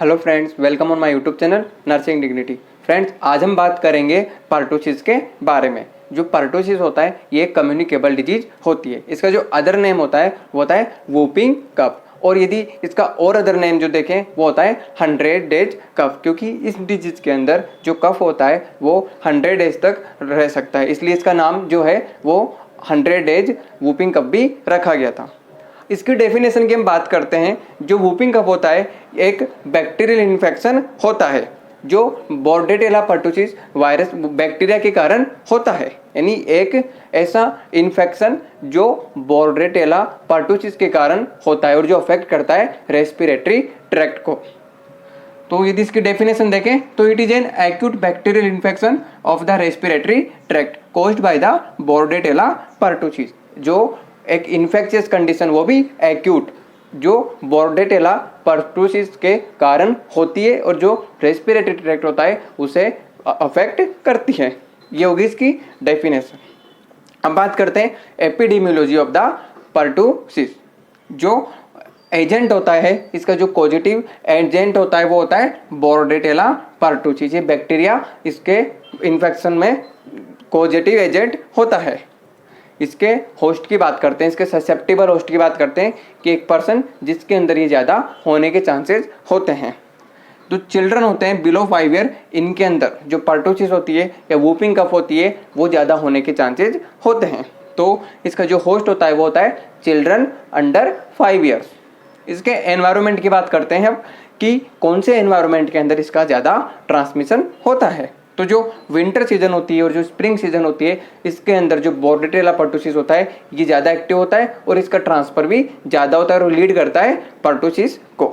Hello friends, welcome on my YouTube channel nursing dignity. Friends, आज हम बात करेंगे पर्टुसिस के बारे में। जो पर्टुसिस होता है ये कम्युनिकेबल डिजीज होती है। इसका जो अदर नेम होता है वो होता है वूपिंग कफ, और यदि इसका और अदर नेम जो देखें वो होता है 100 डेज कफ, क्योंकि इस डिजीज के अंदर जो कफ होता है वो 100 डेज तक रह सकता है, इसलिए इसका नाम जो है वो 100 डेज वूपिंग कफ भी रखा गया था। इसकी डेफिनेशन की हम बात करते हैं। जो वूपिंग कफ होता है एक बैक्टीरियल इन्फेक्शन होता है जो बोर्डेटेला पर्टुसिस वायरस बैक्टीरिया के कारण होता है, यानी एक ऐसा इन्फेक्शन जो बोर्डेटेला पर्टुसिस के कारण होता है और जो अफेक्ट करता है रेस्पिरेटरी ट्रैक्ट को। तो यदि इसकी डेफिनेशन देखें तो it is an acute bacterial infection of the respiratory tract caused by the Bordetella pertussis. जो एक इन्फेक्शियस कंडीशन वो भी एक्यूट जो बोर्डेटेला पर्टुसिस के कारण होती है और जो रेस्पिरेटरी ट्रैक्ट होता है उसे अफेक्ट करती है। ये होगी इसकी डेफिनेशन। अब बात करते हैं एपिडेमियोलॉजी ऑफ द पर्टुसिस। जो एजेंट होता है, इसका जो पॉजिटिव एजेंट होता है वो होता है बोर्डेटेला पर्टुसिस। ये बैक्टीरिया इसके इन्फेक्शन में पॉजिटिव एजेंट होता है। इसके होस्ट की बात करते हैं, इसके ससेप्टेबल होस्ट की बात करते हैं कि एक पर्सन जिसके अंदर ये ज़्यादा होने के चांसेस होते हैं। जो चिल्ड्रन होते हैं बिलो 5 ईयर, इनके अंदर जो पर्टुसिस होती है या वूपिंग कफ होती है वो ज़्यादा होने के चांसेस होते हैं। तो इसका जो होस्ट होता है वो होता है चिल्ड्रन अंडर 5 ईयर्स। इसके एनवायरनमेंट की बात करते हैं अब कि कौन से एनवायरनमेंट के अंदर इसका ज़्यादा ट्रांसमिशन होता है। तो जो विंटर सीजन होती है और जो स्प्रिंग सीजन होती है इसके अंदर जो बोर्डेटेला पर्टुसिस होता है ये ज़्यादा एक्टिव होता है और इसका ट्रांसफर भी ज़्यादा होता है और लीड करता है पर्टुसिस को।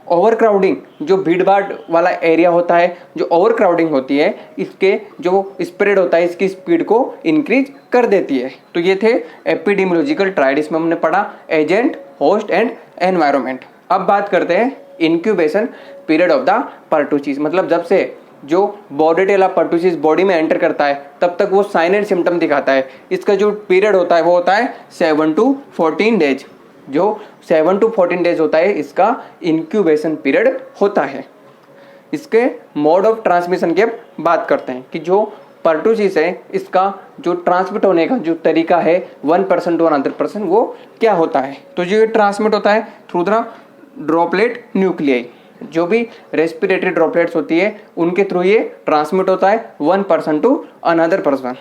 ओवर क्राउडिंग, जो भीड़ भाड़ वाला एरिया होता है, जो ओवर क्राउडिंग होती है इसके जो स्प्रेड होता है इसकी स्पीड को इंक्रीज कर देती है। तो ये थे एपिडेमियोलॉजिकल ट्रायड, इसमें हमने पढ़ा एजेंट, होस्ट एंड एनवायरनमेंट। अब बात करते हैं incubation period of the pertussis, मतलब जब से जो बोर्डेटेला पर्टुसिस बॉडी में एंटर करता है तब तक वो साइन एंड सिम्टम दिखाता है। इसका जो पीरियड होता है वो होता है 7 to 14 डेज। जो 7 to 14 डेज होता है इसका इंक्यूबेशन पीरियड होता है। इसके मोड ऑफ ट्रांसमिशन की बात करते हैं कि जो पर्टुसिस है इसका जो ट्रांसमिट होने का जो तरीका है 1 पर्सन टू अनदर पर्सन वो क्या होता है। तो जो ये ट्रांसमिट होता है थ्रू द ड्रॉपलेट न्यूक्लियाई, जो भी रेस्पिरेटरी ड्रॉपलेट्स होती है उनके थ्रू ये ट्रांसमिट होता है 1 पर्सन टू अनदर पर्सन।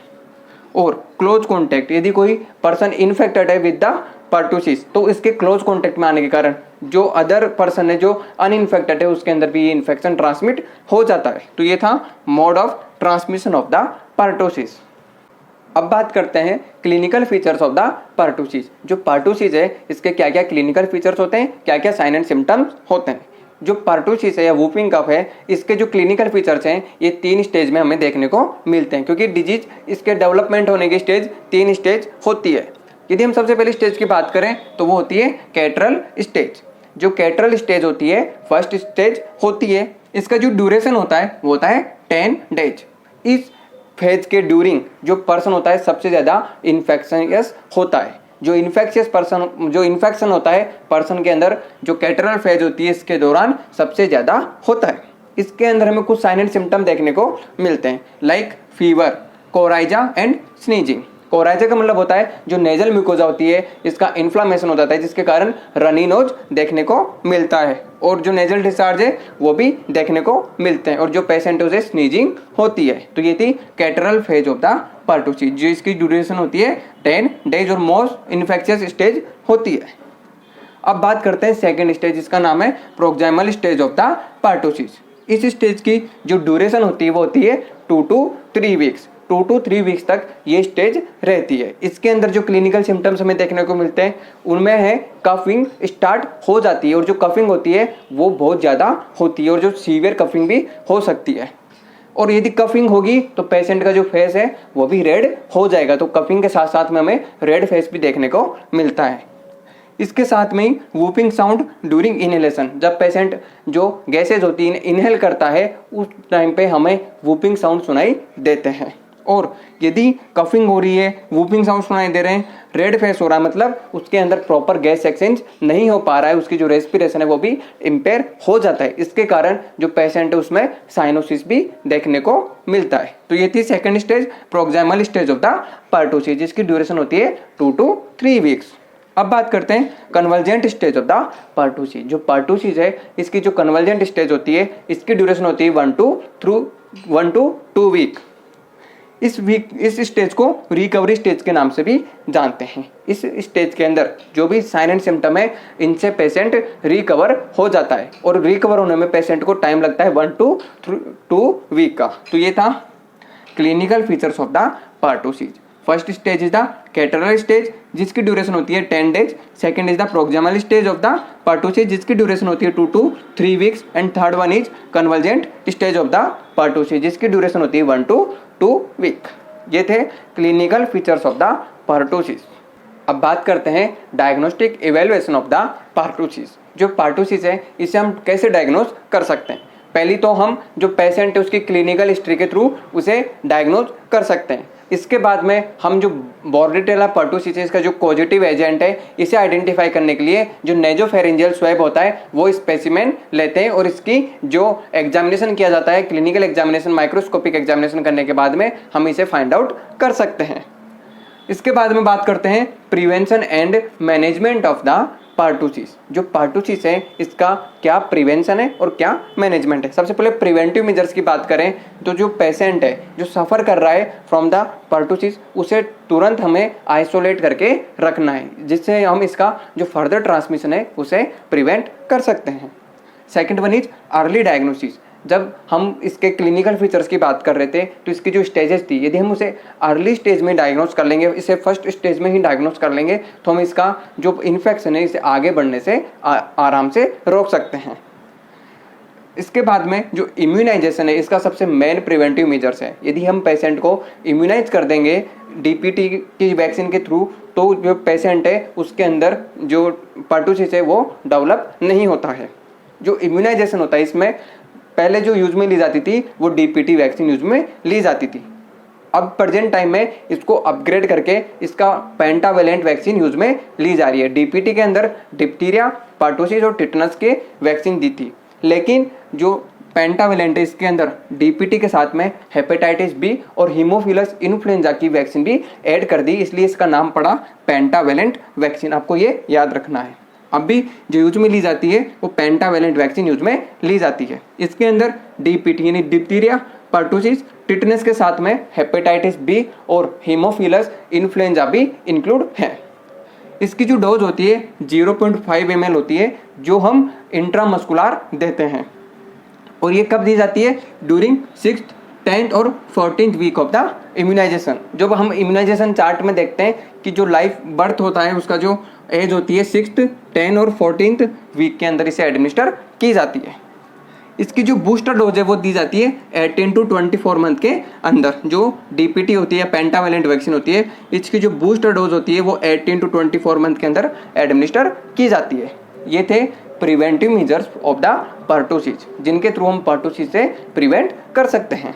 और क्लोज कॉन्टैक्ट, यदि कोई पर्सन इन्फेक्टेड है विद द पर्टुसिस तो इसके क्लोज कॉन्टैक्ट में आने के कारण जो अदर पर्सन है जो अनइन्फेक्टेड है उसके अंदर भी ये इन्फेक्शन ट्रांसमिट हो जाता है। तो ये था mode of transmission of the pertussis. अब बात करते हैं clinical features of the pertussis. जो पर्टुसिस है इसके क्या क्या क्लिनिकल फीचर्स होते हैं, क्या क्या साइन एंड सिम्टम्स होते हैं। जो पर्टुसिस है या वूपिंग कफ है इसके जो क्लिनिकल फीचर्स हैं ये 3 स्टेज में हमें देखने को मिलते हैं, क्योंकि डिजीज इसके डेवलपमेंट होने की स्टेज 3 स्टेज होती है। यदि हम सबसे पहली स्टेज की बात करें तो वो होती है कैटरल स्टेज। जो कैटरल स्टेज होती है फर्स्ट स्टेज होती है। इसका जो ड्यूरेशन होता है वो होता है 10 डेज। इस फेज के ड्यूरिंग जो पर्सन होता है सबसे ज़्यादा इन्फेक्शियस होता है। जो इन्फेक्शन होता है पर्सन के अंदर जो कैटरल फेज होती है इसके दौरान सबसे ज़्यादा होता है। इसके अंदर हमें कुछ साइन एंड सिम्टम देखने को मिलते हैं, like fever, coryza and sneezing. Coryza का मतलब होता है जो नेजल म्यूकोजा होती है इसका इन्फ्लामेशन हो जाता है जिसके कारण रनी नोज देखने को मिलता है, और जो नेजल डिस्चार्ज है वो भी देखने को मिलते हैं, और जो पेशेंट है उसे स्नीजिंग होती है। तो ये थी catarrhal phase of the pertussis, जो इसकी ड्यूरेशन होती है 10 डेज और मोस्ट इन्फेक्शियस स्टेज होती है। अब बात करते हैं सेकेंड स्टेज, जिसका नाम है proximal stage of the pertussis. इस स्टेज की जो ड्यूरेशन होती है वो होती है 2 to 3 वीक्स। 2 to 3 वीक्स तक ये स्टेज रहती है। इसके अंदर जो क्लिनिकल सिम्टम्स हमें देखने को मिलते हैं उनमें है कफिंग स्टार्ट हो जाती है, और जो कफिंग होती है वो बहुत ज़्यादा होती है और जो सीवियर कफिंग भी हो सकती है। और यदि कफिंग होगी तो पेशेंट का जो फेस है वो भी रेड हो जाएगा। तो कफिंग के साथ साथ में हमें रेड फेस भी देखने को मिलता है। इसके साथ में ही वूपिंग साउंड ड्यूरिंग इनहेलेशन, जब पेशेंट जो गैसेज होती है इनहेल करता है उस टाइम पे हमें वूपिंग साउंड सुनाई देते हैं। और यदि कफिंग हो रही है, वूपिंग साउंड सुनाई दे रहे हैं, रेड फेस हो रहा है, मतलब उसके अंदर प्रॉपर गैस एक्सचेंज नहीं हो पा रहा है, उसकी जो रेस्पिरेशन है वो भी इम्पेयर हो जाता है। इसके कारण जो पेशेंट है उसमें साइनोसिस भी देखने को मिलता है। तो ये थी second stage, proximal stage of the pertussis, जिसकी ड्यूरेशन होती है 2 to 3 वीक्स। अब बात करते हैं convergent stage of the pertussis. जो पर्टुसिस है इसकी जो कन्वर्जेंट स्टेज होती है इसकी ड्यूरेशन होती है 1 to 2 वीक। इस स्टेज को रिकवरी स्टेज के नाम से भी जानते हैं। इस स्टेज के अंदर जो भी साइन एंड सिम्टम है इनसे पेशेंट रिकवर हो जाता है और रिकवर होने में पेशेंट को टाइम लगता है 1 to 2 वीक का। तो ये था clinical features of the pertussis. First stage is the catarrhal stage जिसकी ड्यूरेशन होती है 10 days. Second is the proximal stage of the pertussis जिसकी ड्यूरेशन होती है 2 to 3 weeks and third one is convergent stage of the pertussis जिसकी duration होती है 1 to 2 week. ये थे clinical features of the pertussis. अब बात करते हैं diagnostic evaluation of the pertussis. जो पर्टुसिस है इसे हम कैसे डायग्नोज कर सकते हैं? पहली तो हम जो पेशेंट है उसकी क्लिनिकल हिस्ट्री के थ्रू उसे डायग्नोज कर सकते हैं। इसके बाद में हम जो बॉर्डेटेला पर्टुसिस का जो पॉजिटिव एजेंट है इसे आइडेंटिफाई करने के लिए जो नेजोफेरिंजियल स्वैब होता है वो स्पेसिमेन लेते हैं और इसकी जो एग्जामिनेशन किया जाता है, क्लिनिकल एग्जामिनेशन, माइक्रोस्कोपिक एग्जामिनेशन करने के बाद में हम इसे फाइंड आउट कर सकते हैं। इसके बाद में बात करते हैं prevention and management of the pertussis. जो पर्टुसिस है इसका क्या प्रिवेंशन है और क्या मैनेजमेंट है? सबसे पहले प्रिवेंटिव मेजर्स की बात करें तो जो पेशेंट है जो सफ़र कर रहा है फ्रॉम द पर्टुसिस उसे तुरंत हमें आइसोलेट करके रखना है जिससे हम इसका जो फर्दर ट्रांसमिशन है उसे प्रिवेंट कर सकते हैं। Second one is early diagnosis. जब हम इसके क्लिनिकल फीचर्स की बात कर रहे थे तो इसकी जो स्टेजेस थी यदि हम उसे अर्ली स्टेज में डायग्नोस कर लेंगे, इसे फर्स्ट स्टेज में ही डायग्नोस कर लेंगे तो हम इसका जो इन्फेक्शन है इसे आगे बढ़ने से आराम से रोक सकते हैं। इसके बाद में जो इम्यूनाइजेशन है इसका सबसे मेन प्रिवेंटिव मेजर्स है। यदि हम पेशेंट को इम्यूनाइज कर देंगे DPT की वैक्सीन के थ्रू तो जो पेशेंट है उसके अंदर जो पर्टुसिस है वो डेवलप नहीं होता है। जो इम्यूनाइजेशन होता है इसमें पहले जो यूज में ली जाती थी वो DPT वैक्सीन यूज में ली जाती थी। अब प्रेजेंट टाइम में इसको अपग्रेड करके इसका पेंटावेलेंट वैक्सीन यूज में ली जा रही है। DPT के अंदर डिप्थीरिया, पर्टुसिस और टिटनस के वैक्सीन दी थी, लेकिन जो पेंटावेलेंट है इसके अंदर DPT के साथ में हेपेटाइटिस बी और हीमोफिलस इन्फ्लुएंजा की वैक्सीन भी ऐड कर दी, इसलिए इसका नाम पड़ा पेंटावेलेंट वैक्सीन। आपको ये याद रखना है। अब भी जो यूज में ली जाती है वो पेंटावेलेंट वैक्सीन यूज में ली जाती है। इसके अंदर DPT यानी डिप्थीरिया, पर्टुसिस, टिटनस के साथ में हेपेटाइटिस बी और हीमोफिलस इन्फ्लुएंजा भी इंक्लूड है। इसकी जो डोज होती है 0.5 ml होती है जो हम इंट्रामस्कुलर देते हैं और ये कब दी जाती है? ड्यूरिंग 6th, 10th और 14th week of the immunisation. जब हम इम्यूनाइजेशन चार्ट में देखते हैं कि जो लाइफ बर्थ होता है उसका जो एज होती है 6th, 10th और 14th वीक के अंदर इसे एडमिनिस्टर की जाती है। इसकी जो बूस्टर डोज है वो दी जाती है 18 to 24 मंथ के अंदर। जो DPT होती है, पेंटावेलेंट वैक्सीन होती है, इसकी जो बूस्टर डोज होती है वो 18 to 24 मंथ के अंदर एडमिनिस्टर की जाती है। ये थे preventive measures of the pertussis जिनके थ्रू हम पर्टुसिस से प्रिवेंट कर सकते हैं।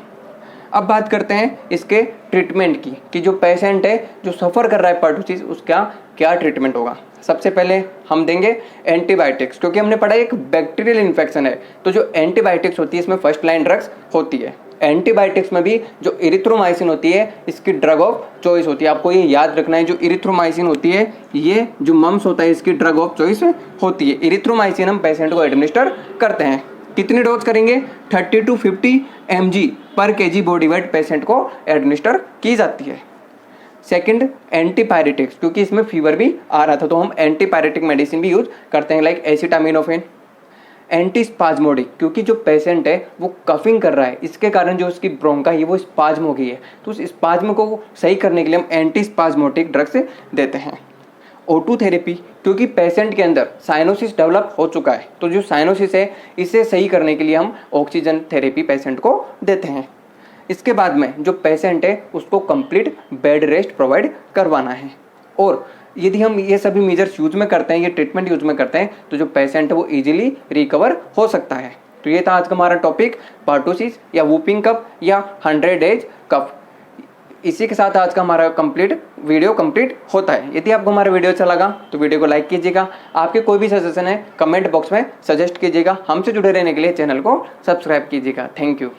अब बात करते हैं इसके ट्रीटमेंट की कि जो पेशेंट है जो सफ़र कर रहा है पर्टुसिस उसका क्या ट्रीटमेंट होगा। सबसे पहले हम देंगे एंटीबायोटिक्स, क्योंकि हमने पढ़ा एक बैक्टीरियल इन्फेक्शन है तो जो एंटीबायोटिक्स होती है इसमें फर्स्ट लाइन ड्रग्स होती है। एंटीबायोटिक्स में भी जो इरिथ्रोमाइसिन होती है इसकी ड्रग ऑफ चॉइस होती है। आपको ये याद रखना है, जो इरिथ्रोमाइसिन होती है ये जो मम्स होता है इसकी ड्रग ऑफ चॉइस होती है। इरिथ्रोमाइसिन हम पेशेंट को एडमिनिस्टर करते हैं। कितनी डोज करेंगे? 30 to 50 mg पर kg बॉडी वेट पेशेंट को एडमिनिस्टर की जाती है। सेकंड एंटीपायरेटिक्स, क्योंकि इसमें फीवर भी आ रहा था तो हम एंटीपायरेटिक मेडिसिन भी यूज करते हैं लाइक एसिटामिनोफेन। एंटीस्पाज्मोडिक, क्योंकि जो पेशेंट है वो कफिंग कर रहा है इसके कारण जो उसकी ब्रोंका है वो स्पाज्म हो गई है तो उस स्पाज्म को सही करने के लिए हम एंटीस्पाज्मोटिक ड्रग्स देते हैं। O2 थेरेपी, क्योंकि पेशेंट के अंदर साइनोसिस डेवलप हो चुका है तो जो साइनोसिस है इसे सही करने के लिए हम ऑक्सीजन थेरेपी पेशेंट को देते हैं। इसके बाद में जो पेशेंट है उसको कंप्लीट बेड रेस्ट प्रोवाइड करवाना है। और यदि हम ये सभी मेजर्स यूज में करते हैं, ये ट्रीटमेंट यूज में करते हैं तो जो पेशेंट है वो इजीली रिकवर हो सकता है। तो ये था आज का हमारा टॉपिक पर्टुसिस या वूपिंग कफ या 100 डेज कफ। इसी के साथ आज का हमारा वीडियो कंप्लीट होता है। यदि आपको हमारा वीडियो अच्छा लगा तो वीडियो को लाइक कीजिएगा। आपके कोई भी सजेशन है कमेंट बॉक्स में सजेस्ट कीजिएगा। हमसे जुड़े रहने के लिए चैनल को सब्सक्राइब कीजिएगा। Thank you.